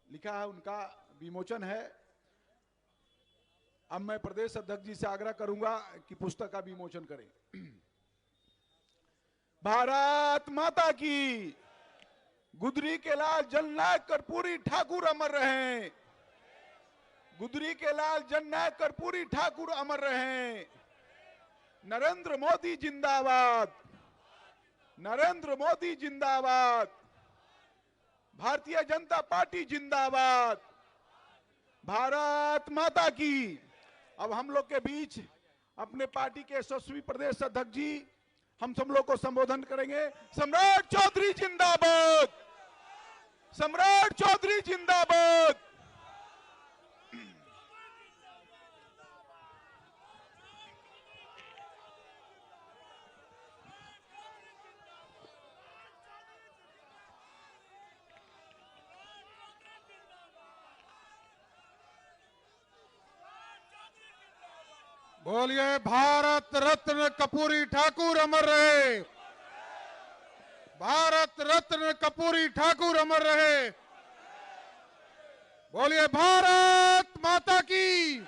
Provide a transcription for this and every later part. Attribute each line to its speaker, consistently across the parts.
Speaker 1: लिखा है, उनका विमोचन है। अब मैं प्रदेश अध्यक्ष जी से आग्रह करूंगा कि पुस्तक का विमोचन करें। भारत माता की। गुदरी के लाल जननायक कर्पूरी ठाकुर अमर रहे। गुदरी के लाल जननायक कर्पूरी ठाकुर अमर रहे। नरेंद्र मोदी जिंदाबाद। नरेंद्र मोदी जिंदाबाद। भारतीय जनता पार्टी जिंदाबाद। भारत माता की। अब हम लोग के बीच अपने पार्टी के यशस्वी प्रदेश अध्यक्ष जी हम सब लोग को संबोधन करेंगे। सम्राट चौधरी जिंदाबाद। सम्राट चौधरी जिंदाबाद।
Speaker 2: बोलिए भारत रत्न कर्पूरी ठाकुर अमर रहे। भारत रत्न कर्पूरी ठाकुर अमर रहे। बोलिए भारत माता की।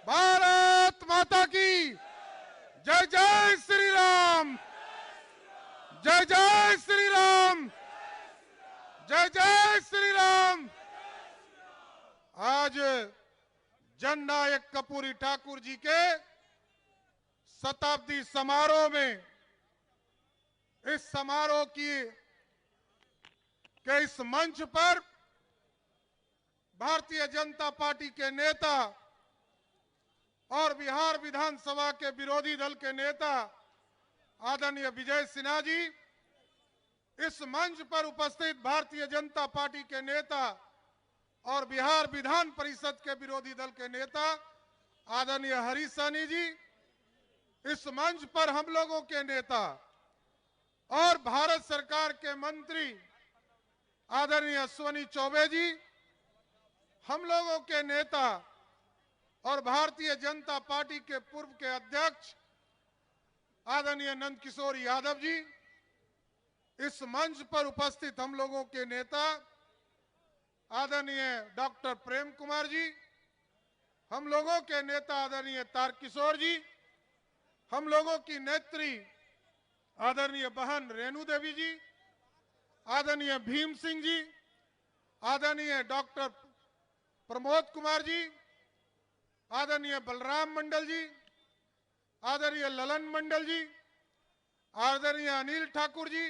Speaker 2: भारत माता की। जय जय श्री राम। जय जय श्री राम। जय जय श्री राम। आज जननायक कर्पूरी ठाकुर जी के शताब्दी समारोह में इस समारोह के इस मंच पर भारतीय जनता पार्टी के नेता और बिहार विधानसभा के विरोधी दल के नेता आदरणीय विजय सिन्हा जी, इस मंच पर उपस्थित भारतीय जनता पार्टी के नेता और बिहार विधान परिषद के विरोधी दल के नेता आदरणीय हरीश सहनी जी, इस मंच पर हम लोगों के नेता और भारत सरकार के मंत्री आदरणीय अश्विनी चौबे जी, हम लोगों के नेता और भारतीय जनता पार्टी के पूर्व के अध्यक्ष आदरणीय नंद किशोर यादव जी, इस मंच पर उपस्थित हम लोगों के नेता आदरणीय डॉक्टर प्रेम कुमार जी, हम लोगों के नेता आदरणीय तारकिशोर जी, हम लोगों की नेत्री आदरणीय बहन रेणु देवी जी, आदरणीय भीम सिंह जी, आदरणीय डॉक्टर प्रमोद कुमार जी, आदरणीय बलराम मंडल जी, आदरणीय ललन मंडल जी, आदरणीय अनिल ठाकुर जी,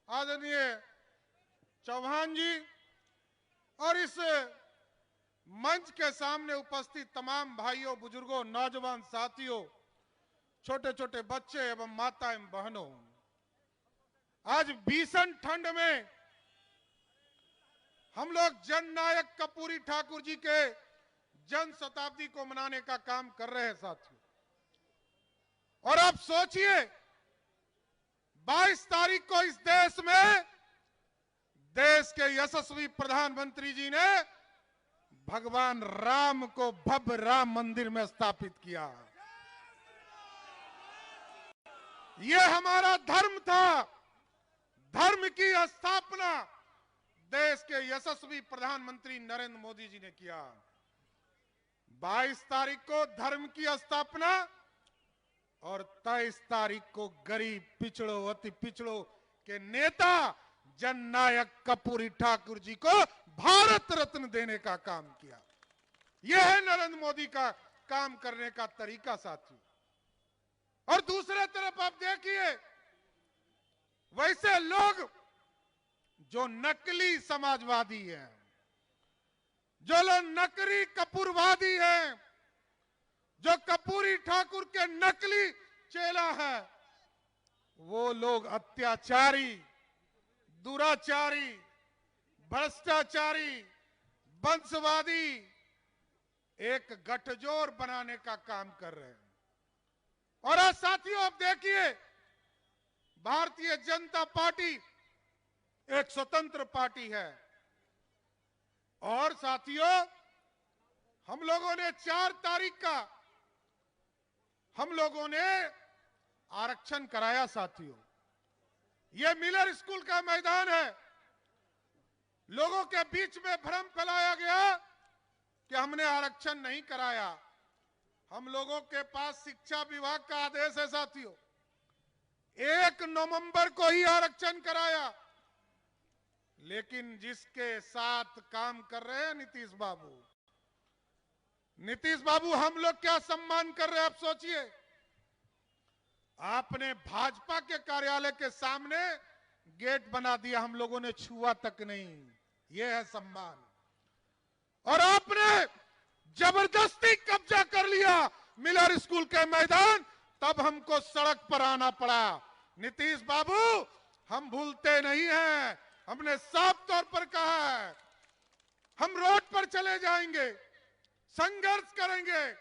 Speaker 2: आदरणीय चौहान जी और इस मंच के सामने उपस्थित तमाम भाइयों, बुजुर्गों, नौजवान साथियों, छोटे छोटे बच्चे एवं माता एवं बहनों, आज भीषण ठंड में हम लोग जननायक कर्पूरी ठाकुर जी के जन शताब्दी को मनाने का काम कर रहे हैं साथियों। और आप सोचिए 22 तारीख को इस देश में देश के यशस्वी प्रधानमंत्री जी ने भगवान राम को भव्य राम मंदिर में स्थापित किया। यह हमारा धर्म था। धर्म की स्थापना देश के यशस्वी प्रधानमंत्री नरेंद्र मोदी जी ने किया। 22 तारीख को धर्म की स्थापना और 23 तारीख को गरीब, पिछड़ों, अति पिछड़ों के नेता जननायक कर्पूरी ठाकुर जी को भारत रत्न देने का काम किया। यह है नरेंद्र मोदी का काम करने का तरीका साथियों। और दूसरे तरफ आप देखिए, वैसे लोग जो नकली समाजवादी हैं, जो लोग नकली कपूरवादी हैं, जो कर्पूरी ठाकुर के नकली चेला है, वो लोग अत्याचारी, दुराचारी, भ्रष्टाचारी, वंशवादी एक गठजोड़ बनाने का काम कर रहे हैं। और आज साथियों आप देखिए, भारतीय जनता पार्टी एक स्वतंत्र पार्टी है और साथियों हम लोगों ने 4 तारीख का हम लोगों ने आरक्षण कराया साथियों। यह मिलर स्कूल का मैदान है, लोगों के बीच में भ्रम फैलाया गया कि हमने आरक्षण नहीं कराया। हम लोगों के पास शिक्षा विभाग का आदेश है साथियों, 1 नवंबर को ही आरक्षण कराया। लेकिन जिसके साथ काम कर रहे हैं नीतीश बाबू, हम लोग क्या सम्मान कर रहे हैं आप सोचिए। आपने भाजपा के कार्यालय के सामने गेट बना दिया, हम लोगों ने छुआ तक नहीं, यह है सम्मान। और आपने जबरदस्ती कब्जा कर लिया मिलर स्कूल के मैदान, तब हमको सड़क पर आना पड़ा। नीतीश बाबू, हम भूलते नहीं हैं, हमने साफ तौर पर कहा है हम रोड पर चले जाएंगे, संघर्ष करेंगे।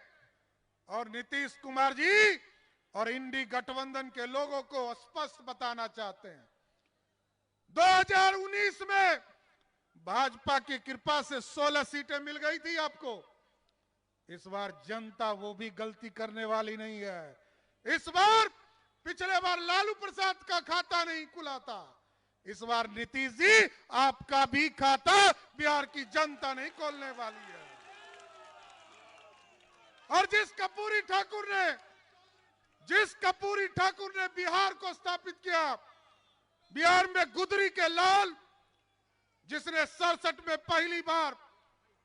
Speaker 2: और नीतीश कुमार जी और इंडी गठबंधन के लोगों को स्पष्ट बताना चाहते हैं, 2019 में भाजपा की कृपा से 16 सीटें मिल गई थी आपको। इस बार जनता वो भी गलती करने वाली नहीं है। इस बार पिछले बार लालू प्रसाद का खाता नहीं खुला था, इस बार नीतीश जी आपका भी खाता बिहार की जनता नहीं खोलने वाली है। और जिस कपूरी ठाकुर ने बिहार को स्थापित किया, बिहार में गुदरी के लाल, जिसने 67 में पहली बार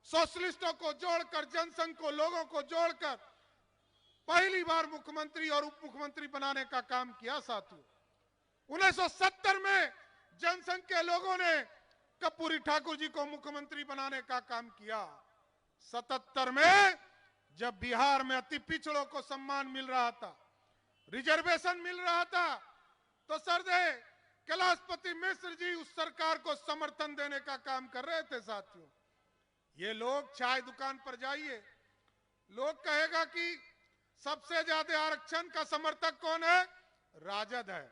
Speaker 2: सोशलिस्टों को जोड़कर, जनसंघ को, लोगों को जोड़कर पहली बार मुख्यमंत्री और उप मुख्यमंत्री बनाने का काम किया साथियों। 1970 में जनसंघ के लोगों ने कपूरी ठाकुर जी को मुख्यमंत्री बनाने का काम किया। 77 में जब बिहार में अति पिछड़ों को सम्मान मिल रहा था, रिजर्वेशन मिल रहा था, तो सरदेय कैलाशपति मिश्र जी उस सरकार को समर्थन देने का काम कर रहे थे साथियों। ये लोग, चाय दुकान पर जाइए, लोग कहेगा कि सबसे ज्यादा आरक्षण का समर्थक कौन है? राजद है।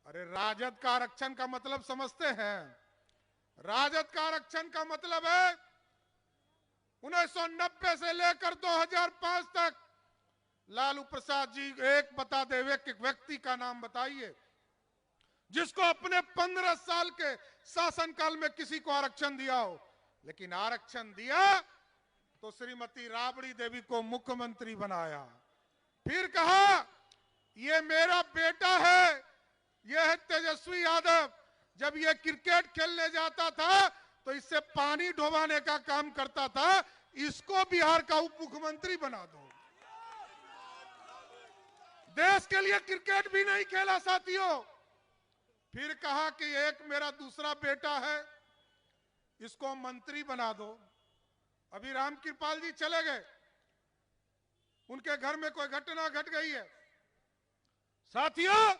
Speaker 2: अरे राजद का आरक्षण का मतलब समझते हैं? राजद का आरक्षण का मतलब है 1990 से लेकर 2005 तक लालू प्रसाद जी, एक बता दे, एक व्यक्ति का नाम बताइए जिसको अपने 15 साल के शासनकाल में किसी को आरक्षण दिया हो। लेकिन आरक्षण दिया तो श्रीमती राबड़ी देवी को मुख्यमंत्री बनाया, फिर कहा ये मेरा बेटा है, यह है तेजस्वी यादव। जब ये क्रिकेट खेलने जाता था तो इससे पानी डुबाने का काम करता था, इसको बिहार का उप मुख्यमंत्री बना दो। देश के लिए क्रिकेट भी नहीं खेला साथियों। फिर कहा कि एक मेरा दूसरा बेटा है, इसको मंत्री बना दो। अभी राम कृपाल जी चले गए, उनके घर में कोई घटना घट गई है साथियों।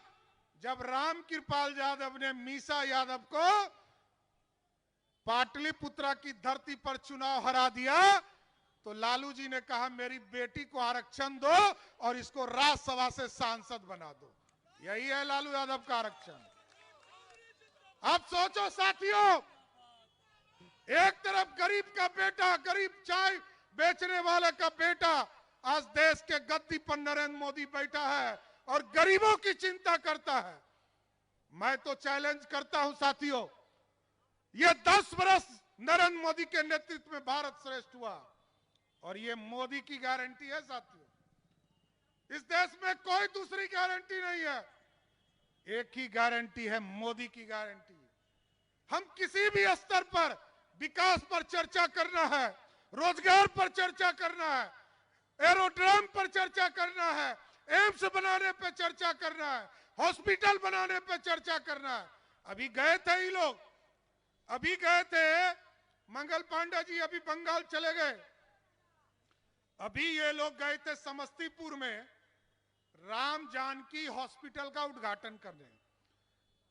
Speaker 2: जब राम कृपाल यादव ने मीसा यादव को पाटलिपुत्रा की धरती पर चुनाव हरा दिया, तो लालू जी ने कहा मेरी बेटी को आरक्षण दो और इसको राज्यसभा से सांसद बना दो। यही है लालू यादव का आरक्षण। आप सोचो साथियों, एक तरफ गरीब का बेटा, गरीब चाय बेचने वाले का बेटा आज देश के गद्दी पर नरेंद्र मोदी बैठा है और गरीबों की चिंता करता है। मैं तो चैलेंज करता हूं साथियों, ये 10 वर्ष नरेंद्र मोदी के नेतृत्व में भारत श्रेष्ठ हुआ और ये मोदी की गारंटी है साथियों। इस देश में कोई दूसरी गारंटी नहीं है, एक ही गारंटी है, मोदी की गारंटी। हम किसी भी स्तर पर विकास पर चर्चा करना है, रोजगार पर चर्चा करना है, एरोड्रम पर चर्चा करना है, एम्स बनाने पर चर्चा करना है, हॉस्पिटल बनाने पर चर्चा करना है। अभी गए थे ये लोग, अभी गए थे मंगल पांडे जी, अभी बंगाल चले गए। अभी ये लोग गए थे समस्तीपुर में राम जानकी हॉस्पिटल का उद्घाटन करने।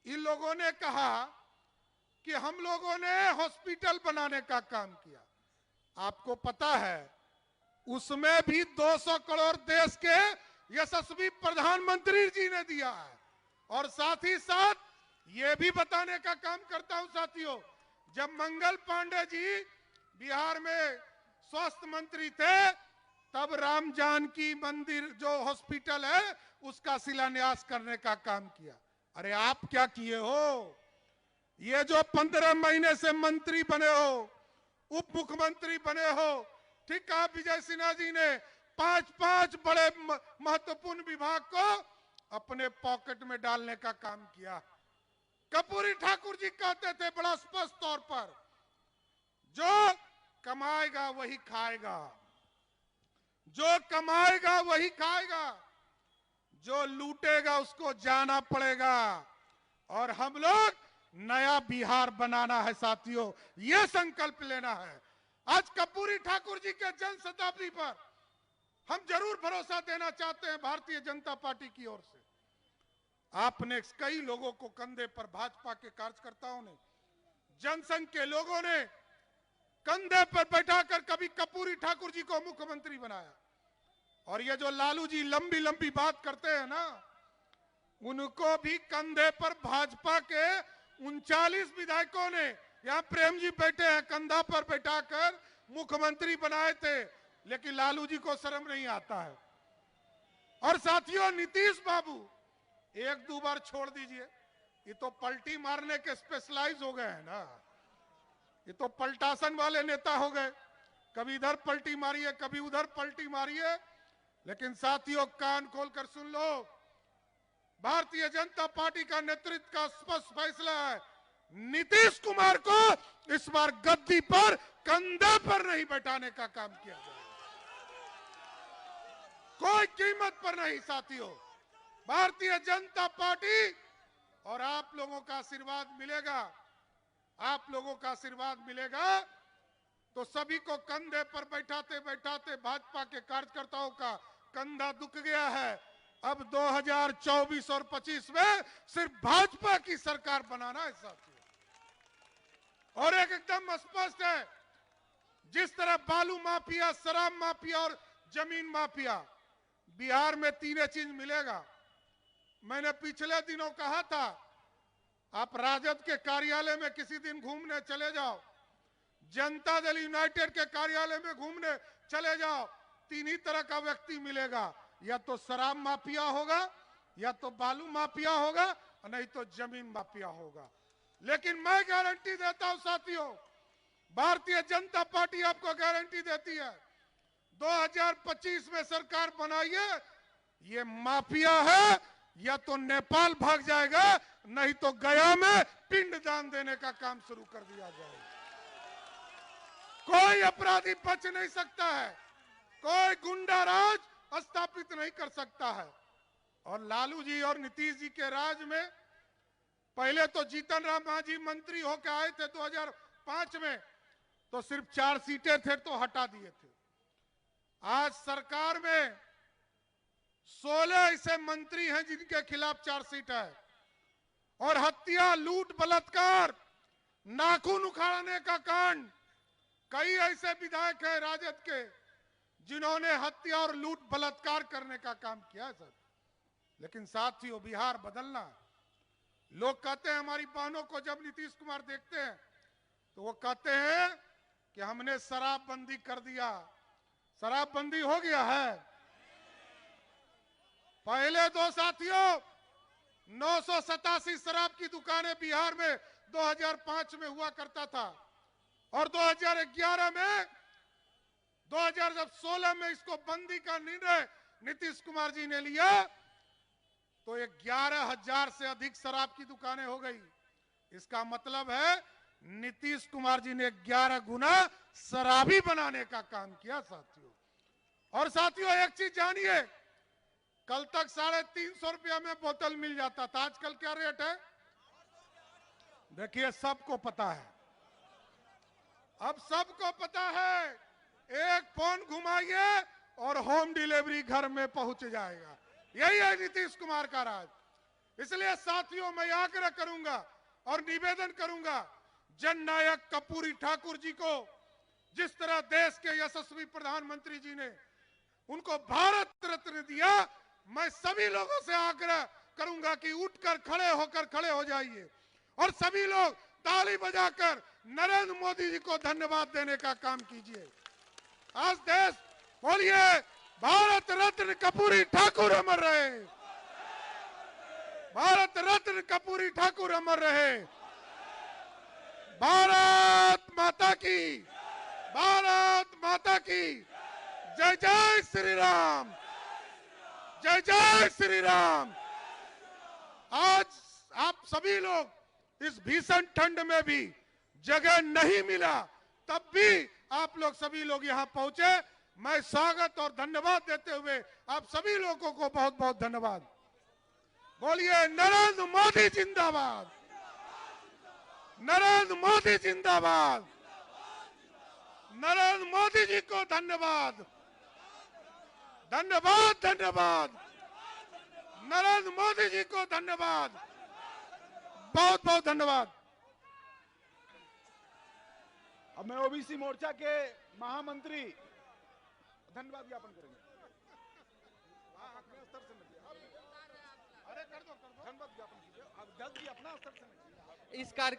Speaker 2: इन लोगों ने कहा कि हम लोगों ने हॉस्पिटल बनाने का काम किया। आपको पता है उसमें भी 200 करोड़ देश के यशस्वी प्रधानमंत्री जी ने दिया है। और साथ ही साथ ये भी बताने का काम करता हूं साथियों, जब मंगल पांडे जी बिहार में स्वास्थ्य मंत्री थे तब राम जानकी मंदिर जो हॉस्पिटल है उसका शिलान्यास करने का काम किया। अरे आप क्या किए हो? ये जो 15 महीने से मंत्री बने हो, उप मुख्यमंत्री बने हो, ठीक कहा विजय सिन्हा जी ने, 5 बड़े महत्वपूर्ण विभाग को अपने पॉकेट में डालने का काम किया। कर्पूरी ठाकुर जी कहते थे बड़ा स्पष्ट तौर पर, जो कमाएगा वही खाएगा, जो कमाएगा वही खाएगा, जो लूटेगा उसको जाना पड़ेगा। और हम लोग नया बिहार बनाना है साथियों, यह संकल्प लेना है। आज कर्पूरी ठाकुर जी के जन्म शताब्दी पर हम जरूर भरोसा देना चाहते हैं भारतीय जनता पार्टी की ओर से। आपने कई लोगों को कंधे पर, भाजपा के कार्यकर्ताओं ने, जनसंघ के लोगों ने कंधे पर बैठाकर कभी कर्पूरी ठाकुर जी को मुख्यमंत्री बनाया। और ये जो लालू जी लंबी लंबी बात करते हैं ना, उनको भी कंधे पर भाजपा के 39 विधायकों ने, यहां प्रेम जी बैठे हैं, कंधा पर बैठाकर मुख्यमंत्री बनाए थे। लेकिन लालू जी को शर्म नहीं आता है। और साथियों, नीतीश बाबू 1-2 बार छोड़ दीजिए, ये तो पलटी मारने के स्पेशलाइज हो गए हैं ना, ये तो पलटासन वाले नेता हो गए, कभी इधर पलटी मारिए कभी उधर पलटी मारिए। लेकिन साथियों, कान खोलकर सुन लो, भारतीय जनता पार्टी का नेतृत्व का स्पष्ट फैसला है, नीतीश कुमार को इस बार गद्दी पर कंधे पर नहीं बैठाने का काम किया जाए, कोई कीमत पर नहीं। साथियों, भारतीय जनता पार्टी और आप लोगों का आशीर्वाद मिलेगा, आप लोगों का आशीर्वाद मिलेगा तो सभी को कंधे पर बैठाते बैठाते भाजपा के कार्यकर्ताओं का कंधा दुख गया है। अब 2024 और 25 में सिर्फ भाजपा की सरकार बनाना है साथियों। और एकदम स्पष्ट है, जिस तरह बालू माफिया, शराब माफिया और जमीन माफिया, बिहार में 3 चीज मिलेगा। मैंने पिछले दिनों कहा था, आप राजद के कार्यालय में किसी दिन घूमने चले जाओ, जनता दल यूनाइटेड के कार्यालय में घूमने चले जाओ, 3 ही तरह का व्यक्ति मिलेगा, या तो शराब माफिया होगा, या तो बालू माफिया होगा, नहीं तो जमीन माफिया होगा। लेकिन मैं गारंटी देता हूं साथियों, भारतीय जनता पार्टी आपको गारंटी देती है, 2025 में सरकार बनाइए, ये माफिया है या तो नेपाल भाग जाएगा, नहीं तो गया में पिंडदान देने का काम शुरू कर दिया जाएगा। कोई अपराधी बच नहीं सकता है, कोई गुंडा राज स्थापित नहीं कर सकता है। और लालू जी और नीतीश जी के राज में पहले तो जीतन राम मांझी मंत्री होकर आए थे 2005 में, तो सिर्फ 4 सीटें थे तो हटा दिए थे। आज सरकार में 16 ऐसे मंत्री हैं जिनके खिलाफ 4 सीट है। और हत्या, लूट, बलात्कार, नाखून उखाड़ने का कांड, कई ऐसे विधायक हैं राजद के जिन्होंने हत्या और लूट बलात्कार करने का काम किया है सर। लेकिन साथियों, बिहार बदलना है। लोग कहते हैं, हमारी बहनों को जब नीतीश कुमार देखते हैं तो वो कहते हैं कि हमने शराबबंदी कर दिया। शराबबंदी हो गया है। पहले दो साथियों, 987 शराब की दुकानें बिहार में 2005 में हुआ करता था, और 2011 में 2016 में इसको बंदी का निर्णय नीतीश कुमार जी ने लिया, तो 11,000 से अधिक शराब की दुकानें हो गई। इसका मतलब है नीतीश कुमार जी ने 11 गुना शराबी बनाने का काम किया साथियों। और साथियों, एक चीज जानिए, कल तक 350 रुपया में बोतल मिल जाता था, आजकल क्या रेट है? देखिए, सबको पता है, अब सबको पता है। एक फोन घुमाइए और होम डिलीवरी घर में पहुंच जाएगा। यही है नीतीश कुमार का राज। इसलिए साथियों, मैं आग्रह करूंगा और निवेदन करूंगा, जननायक कर्पूरी ठाकुर जी को जिस तरह देश के यशस्वी प्रधानमंत्री जी ने उनको भारत रत्न दिया, मैं सभी लोगों से आग्रह करूंगा कि उठकर खड़े हो जाइए और सभी लोग ताली बजाकर नरेंद्र मोदी जी को धन्यवाद देने का काम कीजिए। आज देश, बोलिए, भारत रत्न कर्पूरी ठाकुर अमर रहे, भारत रत्न कर्पूरी ठाकुर अमर रहे। भारत माता की, भारत माता की जय। जय श्री राम, जय जय श्री राम। आज आप सभी लोग इस भीषण ठंड में भी जगह नहीं मिला, तब भी आप लोग सभी लोग यहाँ पहुंचे। मैं स्वागत और धन्यवाद देते हुए आप सभी लोगों को बहुत बहुत धन्यवाद। बोलिए नरेंद्र मोदी जिंदाबाद, नरेंद्र मोदी जिंदाबाद, नरेंद्र मोदी जी को धन्यवाद, धन्यवाद धन्यवाद, नरेंद्र मोदी जी को धन्यवाद, बहुत बहुत धन्यवाद।
Speaker 1: अब मैं ओबीसी मोर्चा के महामंत्री धन्यवाद ज्ञापन करेंगे। अपने स्तर से अरे कर दो धन्यवाद ज्ञापन कीजिए, अब जल्द ही अपना स्तर से
Speaker 3: इस कार्य